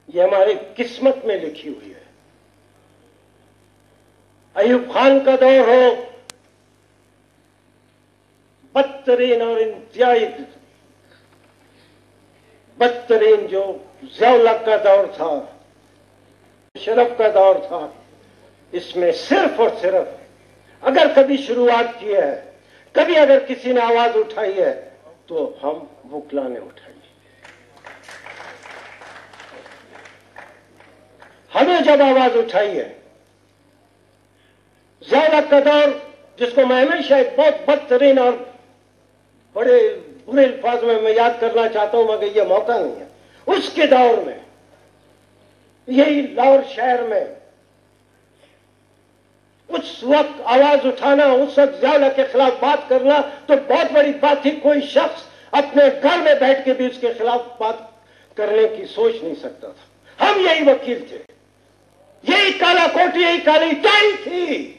یہ ہماری قسمت میں لکھی ہوئی ہے. ایوب خان کا دور ہو، بدترین اور انتہائی بدترین جو ضیاء الحق کا دور تھا، شرف کا دور تھا، اس میں صرف اور صرف اگر کبھی شروعات کی ہے، کبھی اگر کسی نے آواز اٹھائی ہے تو ہم وکلا نے اٹھائی. ہمیں جب آواز اٹھائی ہے، ضیاء الحق کا دور جس کو میں ہمیشہ ایک بہت بدترین اور بڑے برے الفاظ میں یاد کرنا چاہتا ہوں مگر یہ موقع نہیں ہے، اس کے دور میں یہی لاہور شہر میں اس وقت آواز اٹھانا، اس وقت ضیاء الحق کے خلاف بات کرنا تو بہت بڑی بات تھی. کوئی شخص اپنے گھر میں بیٹھ کے بھی اس کے خلاف بات کرنے کی سوچ نہیں سکتا تھا. ہم یہی وکیل تھے، یہی کالا کوٹ، یہی کالی ٹائی تھی.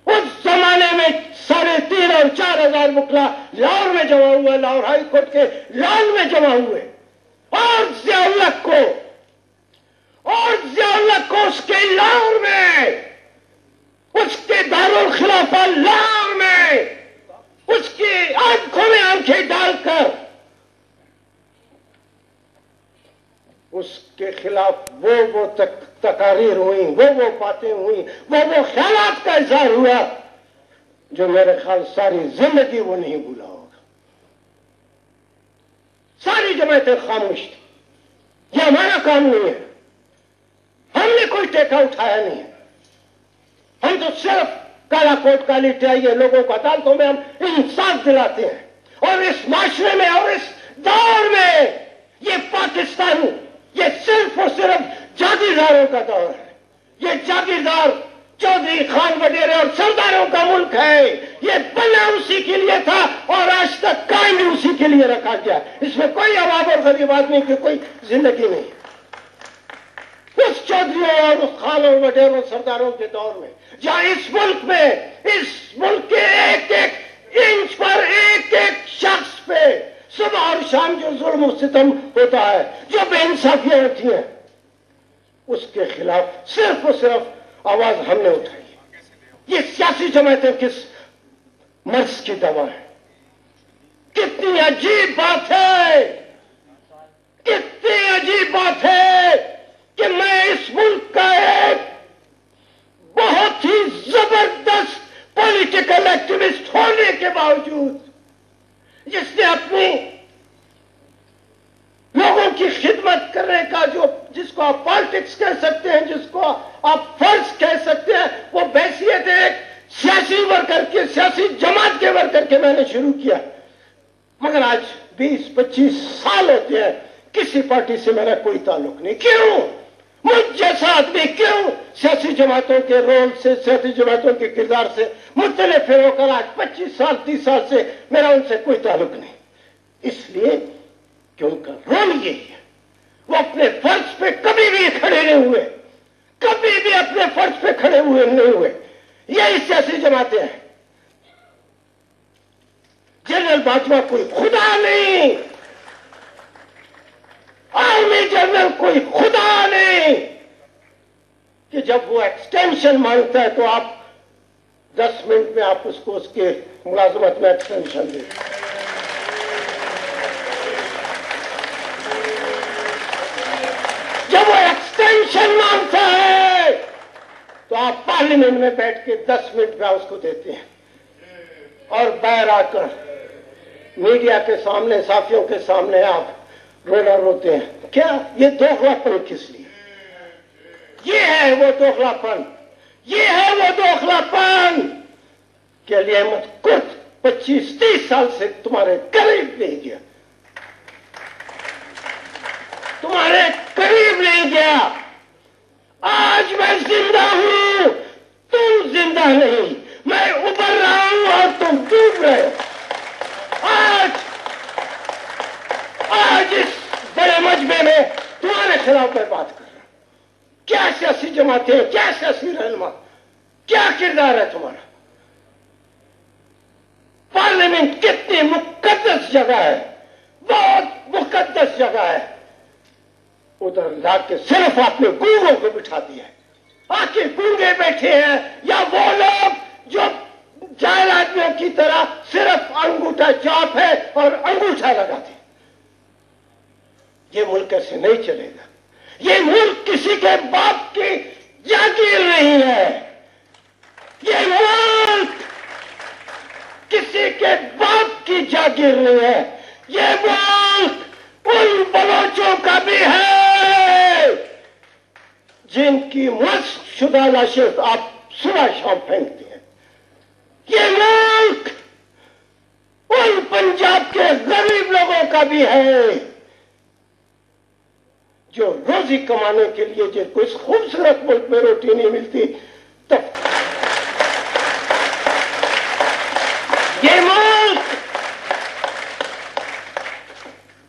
اس زمانے میں 3,500 اور 4,000 وکلا لاہور میں جمع ہوئے، لاہور ہائی کورٹ کے لان میں جمع ہوئے، اور ضیاء الحق کو اس کے لاہور میں، اس کے دارالخلافہ لاہور میں، اس کی آنکھوں میں آنکھیں ڈال کر اس کے خلاف وہ تقاریر ہوئی، وہ باتیں ہوئی، وہ خیالات کا اظہار ہوا جو میرے خیال ساری زندگی وہ نہیں بھولا ہوگا. ساری جماعتیں خاموش تھی. یہ ہمارا کام نہیں ہے، ہم نے کوئی ٹیکہ اٹھایا نہیں ہے. ہم تو صرف کالا کوٹ کالی ٹائی لوگوں کو عدالتوں میں ہم انصاف دلاتے ہیں. اور اس معاشرے میں اور اس دور میں یہ پاکستان، یہ صرف اور صرف جاگیرداروں کا دور ہے. یہ جاگیردار چودھری خان وڈیرے اور سرداروں کا ملک ہے. یہ بنا اسی کے لیے تھا اور آج تک قائم بھی اسی کے لیے رکھا گیا. اس میں کوئی عوام اور غریب آدمی کی کوئی زندگی نہیں. اس چودھریوں اور اس خان اور وڈیروں اور سرداروں کے دور میں جہاں اس ملک کے ایک ایک انچ پر ایک ایک شخص پہ صبح اور شام جو ظلم و ستم ہوتا ہے، جو بے انصافیاں ہوتی ہیں، اس کے خلاف صرف اور صرف آواز ہم نے اٹھائی ہے. یہ سیاسی جماعتیں کس مرض کی دوا ہے؟ کتنی عجیب بات ہے، کتنی عجیب بات ہے کہ میں اس ملک کا ایک بہت ہی زبردست پولیٹیکل ایکٹیوسٹ ہونے کے باوجود، جس نے اپنی لوگوں کی خدمت کرنے کا جس کو آپ پالیٹکس کہہ سکتے ہیں، جس کو آپ فرض کہہ سکتے ہیں، وہ بحیثیت ایک سیاسی ورکر کے، سیاسی جماعت کے ورکر کے میں نے شروع کیا. مگر آج 20-25 سال ہوتے ہیں کسی پارٹی سے میرا کوئی تعلق نہیں. کیوں؟ مجھ جیسا آدمی کیوں سیاسی جماعتوں کے رول سے، سیاسی جماعتوں کے کردار سے مختلف ہو کر آج 25 سال 30 سال سے میرا ان سے کوئی تعلق نہیں. اس لیے کہ ان کا رول یہی ہے. وہ اپنے فرض پہ کبھی بھی کھڑے نہیں ہوئے، کبھی بھی اپنے فرض پہ کھڑے ہوئے نہیں ہوئے. یہی سیاسی جماعتیں ہیں. جنرل باجوہ کوئی خدا نہیں، آرمی جنرل کوئی خدا نہیں کہ جب وہ ایکسٹینشن مانگتا ہے تو آپ 10 منٹ میں آپ اس کو اس کے ملازمت میں ایکسٹینشن دیں. جب وہ ایکسٹینشن مانگتا ہے تو آپ پارلیمنٹ میں بیٹھ کے 10 منٹ میں اس کو دیتے ہیں اور باہر آ کر میڈیا کے سامنے، صحافیوں کے سامنے آپ رونا روتے ہیں. کیا یہ دوغلا پن کس لیے؟ یہ ہے وہ دوغلا پن، یہ ہے وہ دوغلا پن کہ علی احمد کرد 25-30 سال سے تمہارے قریب نہیں گیا، تمہارے قریب نہیں گیا. آج میں زندہ ہوں، تم زندہ نہیں. میں ابھر رہا ہوں اور تم ڈوب رہے ہو. آج اس بڑے مجمع میں تمہارے خلاف میں بات کر رہا ہوں. کیا سیاسی جماعتیں، کیا سیاسی رہنما، کیا کردار ہے تمہارا؟ پارلیمنٹ کتنی مقدس جگہ ہے، بہت مقدس جگہ ہے. ادھر لا کے صرف آپ نے گونگوں کو بٹھا دیا ہے. آخر گونگے بیٹھے ہیں یا وہ لوگ جو جاہل آدمیوں کی طرح صرف انگوٹھا چاپ ہے اور انگوٹھا لگاتے ہیں. یہ ملک ایسے نہیں چلے گا. یہ ملک کسی کے باپ کی جاگیر نہیں ہے. یہ ملک کسی کے باپ کی جاگیر نہیں ہے. یہ ملک ان بلوچوں کا بھی ہے جن کی مسخ شدہ لاشیں آپ صبح شام پھینکتے ہیں. یہ ملک ان پنجاب کے غریب لوگوں کا بھی ہے جو روزی کمانے کے لیے جن کو اس خوبصورت ملک میں روٹی نہیں ملتی. تب یہ ملک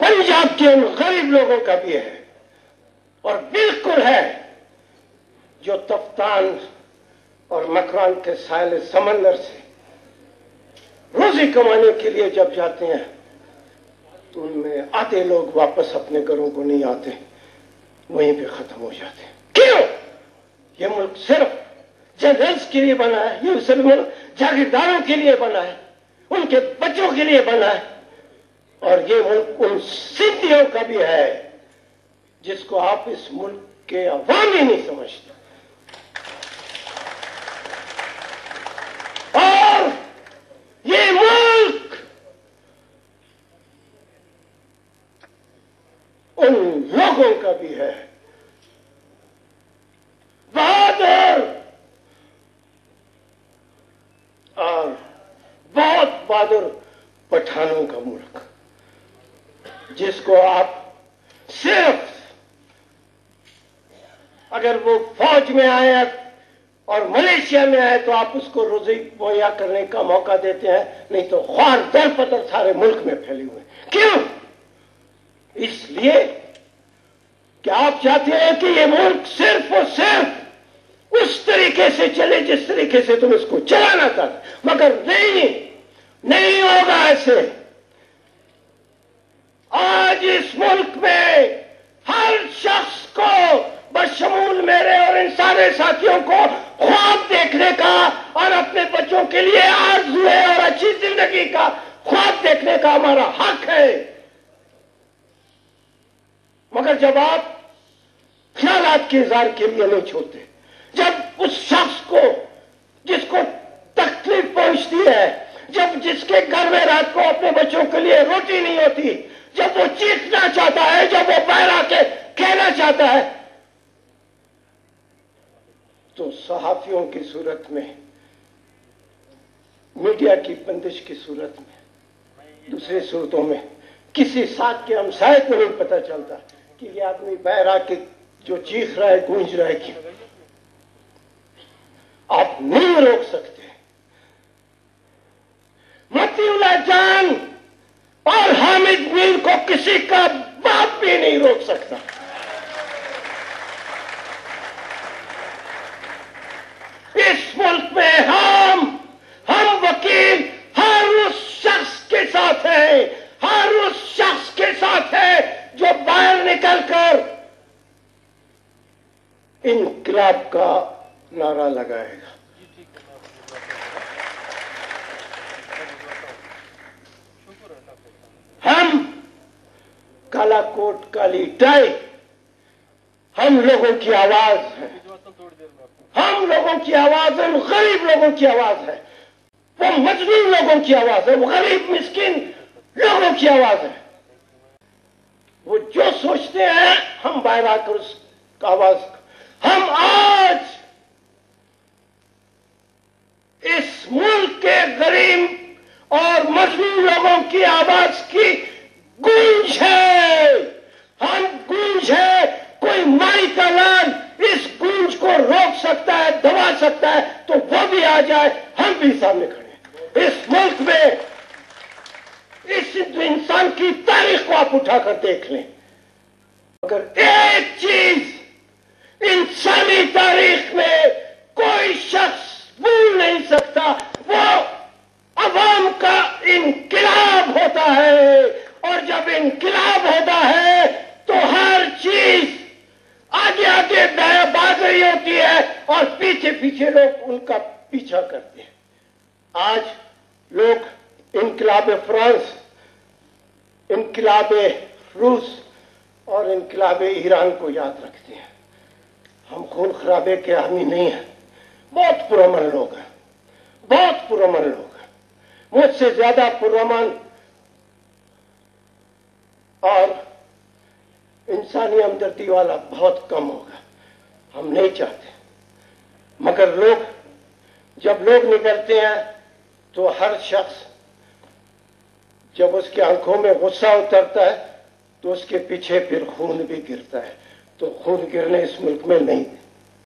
پنجاب کے ان غریب لوگوں کا بھی ہے اور بالکل ہے جو تفتان اور مکران کے ساحل سمندر سے روزی کمانے کے لیے جب جاتے ہیں تو ان میں آتے لوگ واپس اپنے گھروں کو نہیں آتے, وہیں پہ ختم ہو جاتے ہیں. کیوں؟ یہ ملک صرف جنرلز کے لیے بنا ہے, یہ صرف ملک جاگیرداروں کے لیے بنا ہے, ان کے بچوں کے لیے بنا ہے. اور یہ ملک ان سندھیوں کا بھی ہے جس کو آپ اس ملک کے عوام ہی نہیں سمجھتے. اور یہ ملک ان لوگوں کا بھی ہے بہادر اور بہت بہادر پٹھانوں کا ملک, جس کو آپ صرف اگر وہ فوج میں آئے اور ملیشیا میں آئے تو آپ اس کو روزی مہیا کرنے کا موقع دیتے ہیں, نہیں تو خوار در پتر سارے ملک میں پھیلے ہوئے. کیوں؟ اس لیے کہ آپ چاہتے ہیں کہ یہ ملک صرف اور صرف اس طریقے سے چلے جس طریقے سے تم اس کو چلانا چاہتے, مگر نہیں ہوگا ایسے. آج اس ملک میں ہر شخص کو بشمول میرے اور ان سارے ساتھیوں کو خواب دیکھنے کا اور اپنے بچوں کے لیے آرزوئے اور اچھی زندگی کا خواب دیکھنے کا ہمارا حق ہے. مگر جب آپ خیالات کے اظہار کے لیے نہیں چھوڑتے, جب اس شخص کو جس کو تکلیف پہنچتی ہے, جب جس کے گھر میں رات کو اپنے بچوں کے لیے روٹی نہیں ہوتی, جب وہ چیخنا چاہتا ہے, جب وہ باہر آ کے کہنا چاہتا ہے, تو صحافیوں کی صورت میں, میڈیا کی بندش کی صورت میں, دوسری صورتوں میں کسی ساتھ کے ہمسائے کو نہیں پتہ چلتا کہ یہ آدمی باہر آ کے جو چیخ رہا ہے, گونج رہا ہے کیوں. آپ نہیں روک سکتے. متی اللہ جان اور حامد میر کو کسی کا باپ بھی نہیں روک سکتا. اس ملک میں ہم وکیل ہر اس شخص کے ساتھ ہیں, ہر اس شخص کے ساتھ ہیں جو باہر نکل کر انقلاب کا نعرہ لگائے گا. ہم کالا کوٹ کالی ٹائی ہم لوگوں کی آواز ہے, ہم لوگوں کی آواز ہے, غریب لوگوں کی آواز ہے, وہ مظلوم لوگوں کی آواز ہے, وہ غریب مسکین لوگوں کی آواز ہے. وہ جو سوچتے ہیں ہم باہر آ کر اس آواز, ہم آج اس ملک کے غریب اور مظلوم لوگوں کی آواز کی گونج ہے, ہم گونج ہے. کوئی مائی کا لال اس گونج کو روک سکتا ہے, دبا سکتا ہے, تو وہ بھی آ جائے, ہم بھی سامنے کھڑے ہیں. اس ملک میں اس انسان کی تاریخ کو آپ اٹھا کر دیکھ لیں, اگر ایک چیز انسانی تاریخ میں کوئی شخص بھول نہیں سکتا, وہ عوام کا انقلاب ہوتا ہے. اور جب انقلاب ہوتا ہے تو ہر چیز اور پیچھے پیچھے لوگ ان کا پیچھا کرتے ہیں. آج لوگ انقلاب فرانس، انقلاب روس اور انقلاب ایران کو یاد رکھتے ہیں. ہم خون خرابے کے حامی نہیں ہیں. بہت پرامن لوگ ہیں، بہت پرامن لوگ ہیں. مجھ سے زیادہ پرامن اور انسانی ہمدردی والا بہت کم ہوگا. ہم نہیں چاہتے. مگر جب لوگ نکلتے ہیں تو ہر شخص جب اس کی آنکھوں میں غصہ اترتا ہے تو اس کے پیچھے پھر خون بھی گرتا ہے. تو خون گرنے اس ملک میں نہیں